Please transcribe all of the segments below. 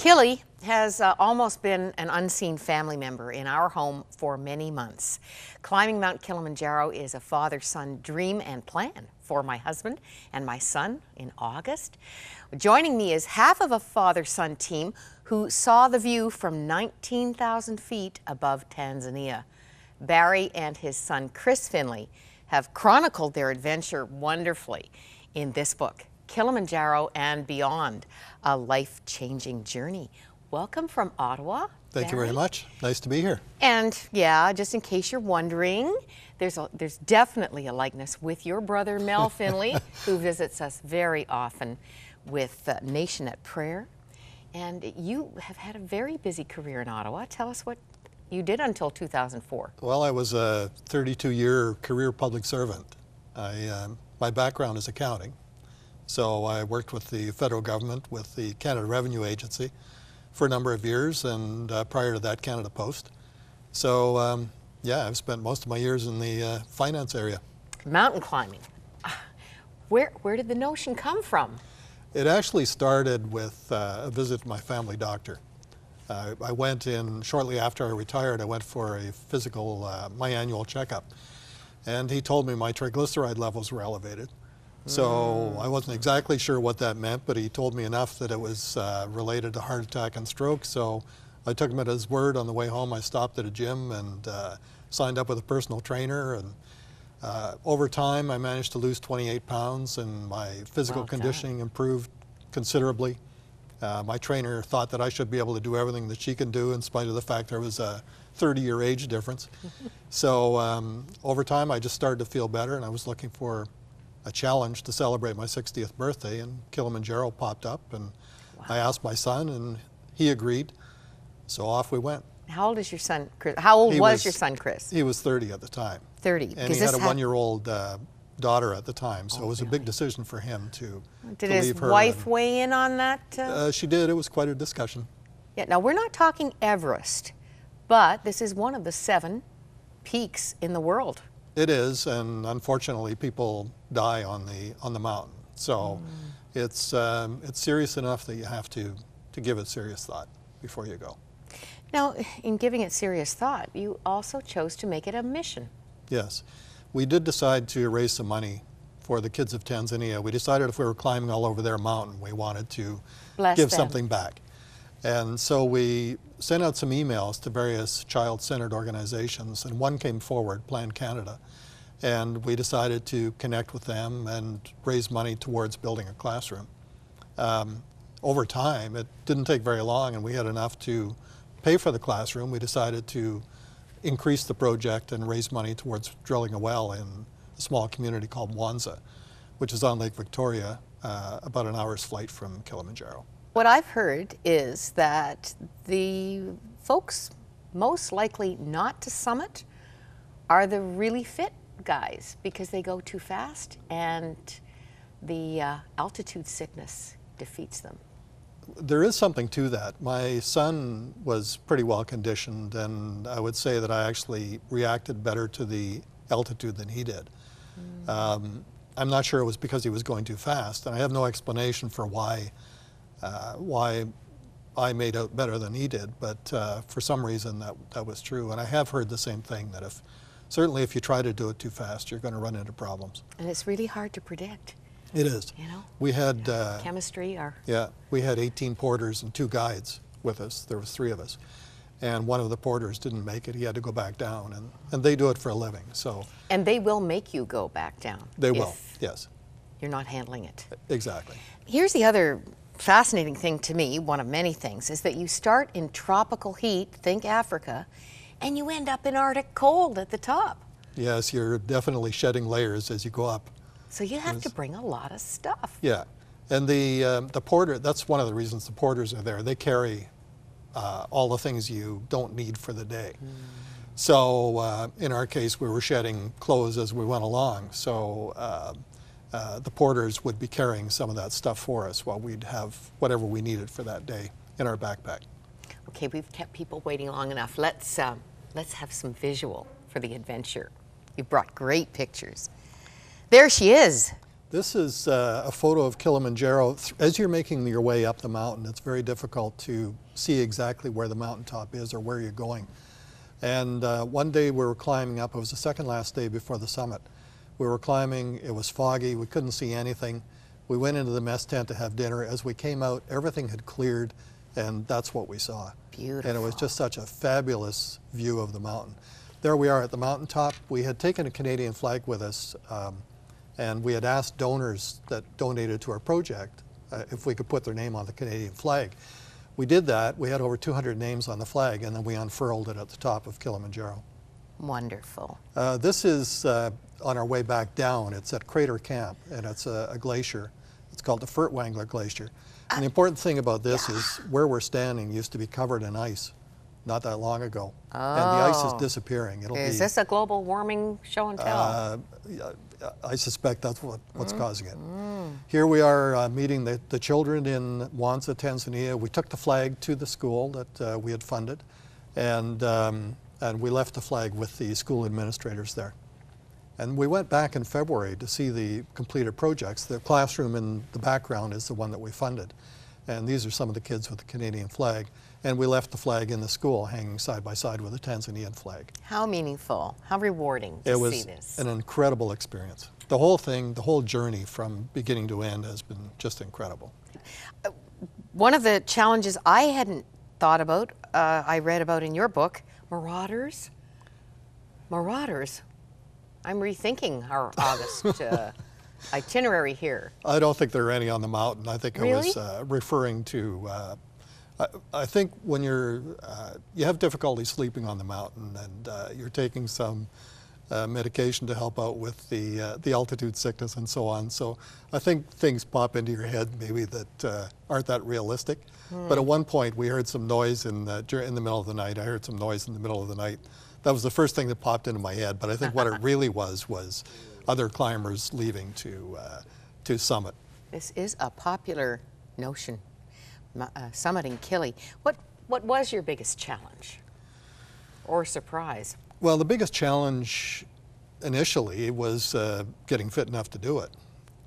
Killy has almost been an unseen family member in our home for many months. Climbing Mount Kilimanjaro is a father-son dream and plan for my husband and my son in August. Joining me is half of a father-son team who saw the view from 19,000 feet above Tanzania. Barry and his son Chris Finlay have chronicled their adventure wonderfully in this book, Kilimanjaro and Beyond, a life-changing journey. Welcome from Ottawa. Thank you very much. Nice to be here. And yeah, just in case you're wondering, there's definitely a likeness with your brother Mel Finlay, who visits us very often with Nation at Prayer. And you have had a very busy career in Ottawa. Tell us what you did until 2004. Well, I was a 32-year career public servant. My background is accounting. So I worked with the federal government, with the Canada Revenue Agency for a number of years, and prior to that, Canada Post. So yeah, I've spent most of my years in the finance area. Mountain climbing. Where did the notion come from? It actually started with a visit to my family doctor. I went in shortly after I retired. I went for a physical, my annual checkup, and he told me my triglyceride levels were elevated. So I wasn't exactly sure what that meant, but he told me enough that it was related to heart attack and stroke. So I took him at his word. On the way home, I stopped at a gym and signed up with a personal trainer. And over time, I managed to lose 28 pounds, and my physical conditioning improved considerably. My trainer thought that I should be able to do everything that she can do, in spite of the fact there was a 30-year age difference. So over time, I just started to feel better, and I was looking for a challenge to celebrate my 60th birthday, and Kilimanjaro popped up, and I asked my son, and he agreed. So off we went. How old is your son, Chris? How old was your son, Chris? He was 30 at the time. 30. And he had a one-year-old daughter at the time, so it was a big decision for him to leave her. Did his wife weigh in on that? She did. It was quite a discussion. Yeah. Now, we're not talking Everest, but this is one of the 7 peaks in the world. It is, and unfortunately, people die on the mountain. So it's serious enough that you have to give it serious thought before you go. Now, in giving it serious thought, you also chose to make it a mission. Yes. We did decide to raise some money for the kids of Tanzania. We decided if we were climbing all over their mountain, we wanted to give something back. And so we sent out some emails to various child-centered organizations, and one came forward, Plan Canada, and we decided to connect with them and raise money towards building a classroom. Over time, it didn't take very long, and we had enough to pay for the classroom. We decided to increase the project and raise money towards drilling a well in a small community called Mwanza, which is on Lake Victoria, about an hour's flight from Kilimanjaro. What I've heard is that the folks most likely not to summit are the really fit guys, because they go too fast and the altitude sickness defeats them. There is something to that. My son was pretty well conditioned, and I would say that I actually reacted better to the altitude than he did. I'm not sure it was because he was going too fast, and I have no explanation for why I made out better than he did, but for some reason that was true. And I have heard the same thing, that certainly if you try to do it too fast, you're going to run into problems. And it's really hard to predict. It is. You know, we had chemistry. Yeah, we had 18 porters and 2 guides with us. There was 3 of us, and one of the porters didn't make it. He had to go back down, and they do it for a living. So. And they will make you go back down. They will. Yes. You're not handling it. Exactly. Here's the other fascinating thing to me, one of many things, is that you start in tropical heat, think Africa, and you end up in Arctic cold at the top. Yes, you're definitely shedding layers as you go up. So you have to bring a lot of stuff. Yeah, and the porter, that's one of the reasons the porters are there. They carry all the things you don't need for the day. So in our case, we were shedding clothes as we went along. So the porters would be carrying some of that stuff for us while we'd have whatever we needed for that day in our backpack. Okay, we've kept people waiting long enough. Let's have some visual for the adventure. You brought great pictures. There she is, This is a photo of Kilimanjaro. As you're making your way up the mountain, it's very difficult to see exactly where the mountaintop is or where you're going. And one day we were climbing up. It was the second last day before the summit. We were climbing. It was foggy. We couldn't see anything. We went into the mess tent to have dinner. As we came out, everything had cleared, and that's what we saw. Beautiful. And it was just such a fabulous view of the mountain. There we are at the mountaintop. We had taken a Canadian flag with us, and we had asked donors that donated to our project if we could put their name on the Canadian flag. We did that. We had over 200 names on the flag, and then we unfurled it at the top of Kilimanjaro. Wonderful. This is on our way back down. It's at Crater Camp, and it's a glacier. It's called the Furtwängler Glacier. And the important thing about this is where we're standing used to be covered in ice not that long ago. Oh. And the ice is disappearing. Is this a global warming show and tell? I suspect that's what's causing it. Here we are meeting the children in Mwanza, Tanzania. We took the flag to the school that we had funded, and we left the flag with the school administrators there. And we went back in February to see the completed projects. The classroom in the background is the one that we funded. And these are some of the kids with the Canadian flag. And we left the flag in the school hanging side by side with the Tanzanian flag. How meaningful, how rewarding to see this. It was an incredible experience. The whole thing, the whole journey from beginning to end has been just incredible. One of the challenges I hadn't thought about, I read about in your book, marauders. Marauders. I'm rethinking our August itinerary here. I don't think there are any on the mountain. I think Really? I was referring to, I think when you have difficulty sleeping on the mountain, and you're taking some medication to help out with the altitude sickness and so on. So I think things pop into your head maybe that aren't that realistic. But at one point we heard some noise in the middle of the night. I heard some noise in the middle of the night. That was the first thing that popped into my head. But I think what it really was other climbers leaving to summit. This is a popular notion, summiting Kili. What was your biggest challenge or surprise? Well, the biggest challenge initially was getting fit enough to do it.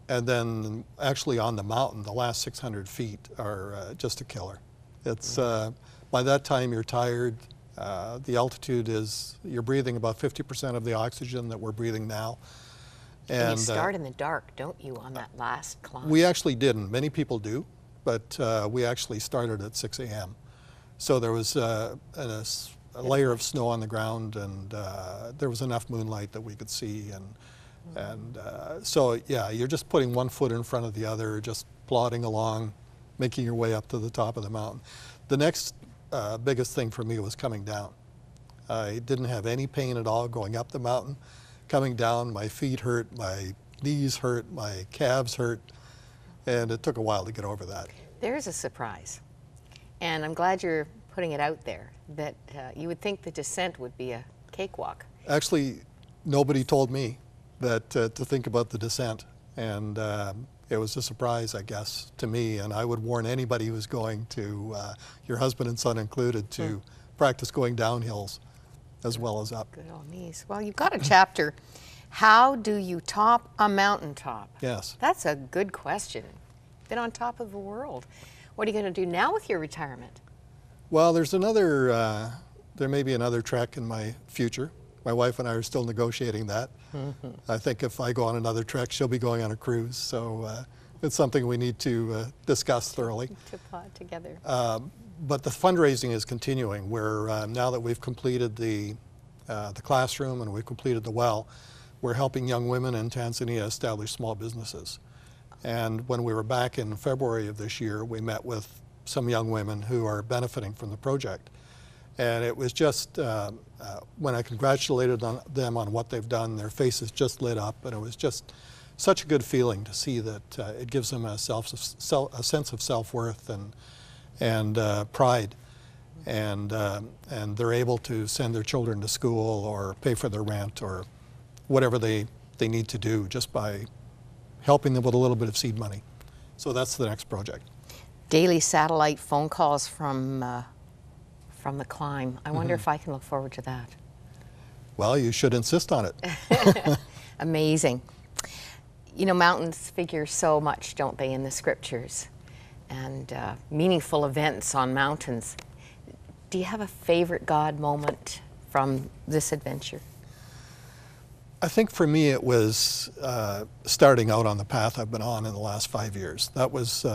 And then actually on the mountain, the last 600 feet are just a killer. It's, by that time you're tired. The altitude is, you're breathing about 50% of the oxygen that we're breathing now. And you start in the dark, don't you, on that last climb? We actually didn't. Many people do, but we actually started at 6 a.m. So there was a layer of snow on the ground, and there was enough moonlight that we could see. And so, yeah, you're just putting one foot in front of the other, just plodding along, making your way up to the top of the mountain. The next biggest thing for me was coming down. I didn't have any pain at all going up the mountain. Coming down, my feet hurt, my knees hurt, my calves hurt, and it took a while to get over that. There's a surprise, and I'm glad you're putting it out there, that you would think the descent would be a cakewalk. Actually, nobody told me that to think about the descent, and it was a surprise, I guess, to me, and I would warn anybody who's going to, your husband and son included, to practice going down hills as well as up. Good old knees. Well, you've got a chapter, How Do You Top a Mountaintop? Yes. That's a good question. Been on top of the world. What are you going to do now with your retirement? Well, there's another, there may be another trek in my future. My wife and I are still negotiating that. I think if I go on another trek, she'll be going on a cruise. So it's something we need to discuss thoroughly. To plot together. But the fundraising is continuing. We're, now that we've completed the classroom and we've completed the well, we're helping young women in Tanzania establish small businesses. And when we were back in February of this year, we met with some young women who are benefiting from the project. And it was just, when I congratulated them on what they've done, their faces just lit up, and it was just such a good feeling to see that it gives them a sense of self-worth and pride. And they're able to send their children to school or pay for their rent or whatever they need to do just by helping them with a little bit of seed money. So that's the next project. Daily satellite phone calls from the climb. I wonder if I can look forward to that. Well, you should insist on it. Amazing. You know, mountains figure so much, don't they, in the scriptures, and meaningful events on mountains. Do you have a favorite God moment from this adventure? I think for me it was starting out on the path I've been on in the last 5 years. That was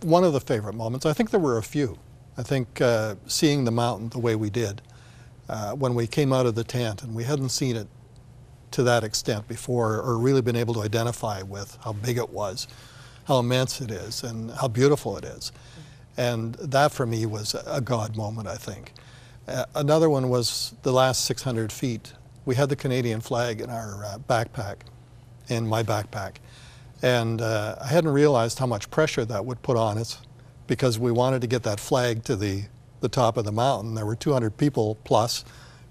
one of the favorite moments. I think there were a few. I think seeing the mountain the way we did when we came out of the tent, and we hadn't seen it to that extent before, or really been able to identify with how big it was, how immense it is, and how beautiful it is. And that for me was a God moment, I think. Another one was the last 600 feet. We had the Canadian flag in our backpack, in my backpack. And I hadn't realized how much pressure that would put on us, because we wanted to get that flag to the top of the mountain. There were 200 people plus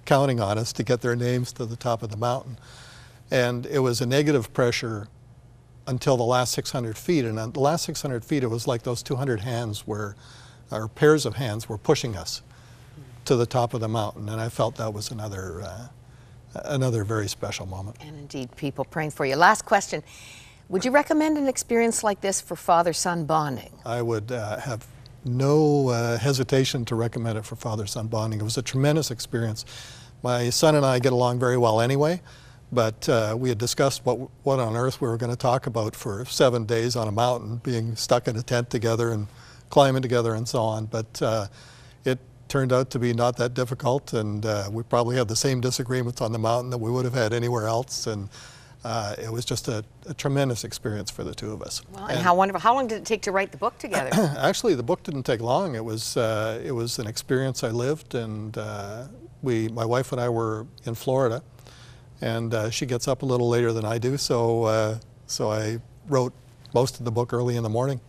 counting on us to get their names to the top of the mountain. And it was a negative pressure until the last 600 feet. And at the last 600 feet, it was like those 200 hands were, or pairs of hands were pushing us to the top of the mountain. And I felt that was another very special moment. And indeed, people praying for you. Last question. Would you recommend an experience like this for father-son bonding? I would have no hesitation to recommend it for father-son bonding. It was a tremendous experience. My son and I get along very well anyway, but we had discussed what on earth we were going to talk about for 7 days on a mountain, being stuck in a tent together and climbing together and so on. But it turned out to be not that difficult, and we probably had the same disagreements on the mountain that we would have had anywhere else. And it was just a tremendous experience for the two of us. Well, and how wonderful. How long did it take to write the book together? Actually, the book didn't take long. It was an experience I lived, and my wife and I were in Florida, and she gets up a little later than I do, so I wrote most of the book early in the morning,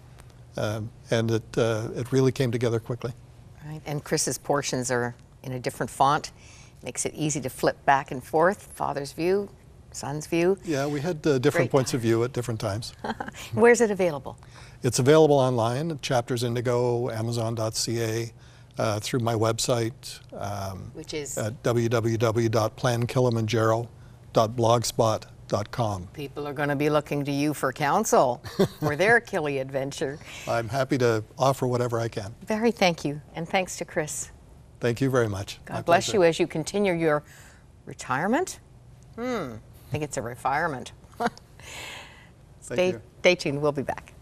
and it really came together quickly. Right. And Chris's portions are in a different font. Makes it easy to flip back and forth. Father's view, son's view. Yeah, we had different points of view at different times. Where's it available? It's available online at Chapters Indigo, Amazon.ca, through my website, Which is? At www.plankilimanjaro.blogspot.com. People are going to be looking to you for counsel for their Kili adventure. I'm happy to offer whatever I can. Very thank you, and thanks to Chris. Thank you very much. God bless you as you continue your retirement. I think it's a retirement. Stay tuned. We'll be back.